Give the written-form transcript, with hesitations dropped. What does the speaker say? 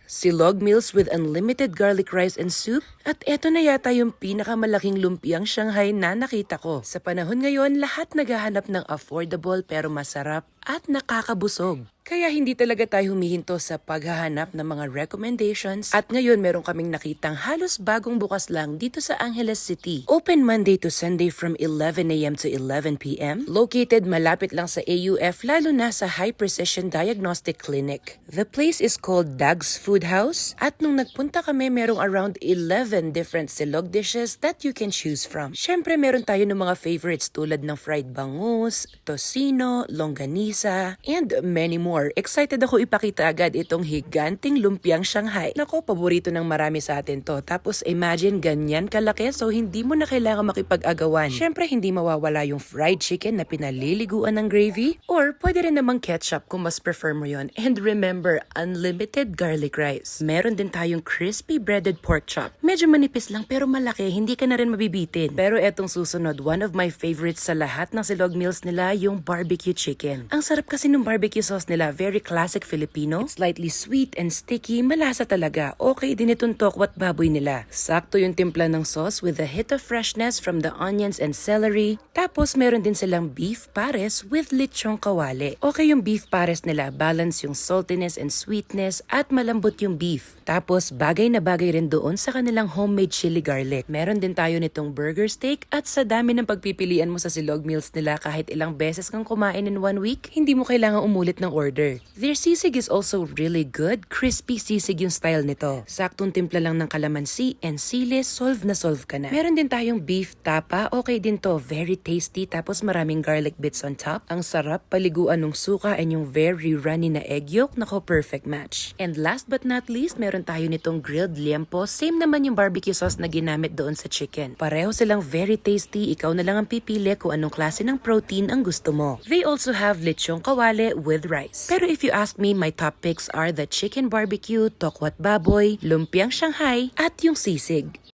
silog meals with unlimited garlic rice and soup, at eto na yata yung pinakamalaking lumpiang Shanghai na nakita ko. Sa panahon ngayon, lahat naghahanap ng affordable pero masarap at nakakabusog. Kaya hindi talaga tayo humihinto sa paghahanap ng mga recommendations, at ngayon meron kaming nakitang halos bagong bukas lang dito sa Angeles City. Open Monday to Sunday from 11 a.m. to 11 p.m. Located malapit lang sa AUF, lalo na sa High Precision Diagnostic Clinic. The place is called Dag's Food House, at nung nagpunta kami merong around 11 different silog dishes that you can choose from. Syempre meron tayo ng mga favorites tulad ng fried bangus, tocino, longganisa, and many more. Excited ako ipakita agad itong higanting lumpiang Shanghai. Nako, paborito ng marami sa atin to. Tapos imagine ganyan kalaki, so hindi mo na kailangan makipag-agawan. Syempre hindi mawawala yung fried chicken na pinaliliguan ng gravy, or pwede rin namang ketchup kung mas prefer mo yon. And remember, unlimited garlic rice. Meron din tayong crispy breaded pork chop. Medyo manipis lang pero malaki, hindi ka na rin mabibitin. Pero etong susunod, one of my favorites sa lahat ng silog meals nila, yung barbecue chicken. Ang sarap kasi ng barbecue sauce nila, very classic Filipino. It's slightly sweet and sticky, malasa talaga. Okay din itong tokwat baboy nila. Sakto yung timpla ng sauce with a hit of freshness from the onions and celery. Tapos meron din silang beef pares with lechong kawali. Okay yung beef pares nila, balance yung saltiness and sweetness at malambot yung beef. Tapos bagay na bagay rin doon sa kanilang homemade chili garlic. Meron din tayo nitong burger steak, at sa dami ng pagpipilian mo sa silog meals nila, kahit ilang beses kang kumain in 1 week, hindi mo kailangang umulit ng order. Their sisig is also really good. Crispy sisig yung style nito. Saktong timpla lang ng kalamansi and sili, solve na solve ka na. Meron din tayong beef tapa. Okay din to. Very tasty. Tapos maraming garlic bits on top. Ang sarap paliguan ng suka, and yung very runny na egg yolk. Nako, perfect match. And last but not least, meron tayo nitong grilled liempo. Same naman yung barbecue sauce na ginamit doon sa chicken. Pareho silang very tasty. Ikaw na lang ang pipili kung anong klase ng protein ang gusto mo. They also have lechong kawali with rice. Pero if you ask me, my top picks are the chicken barbecue, tokwat baboy, lumpiang Shanghai, at yung sisig.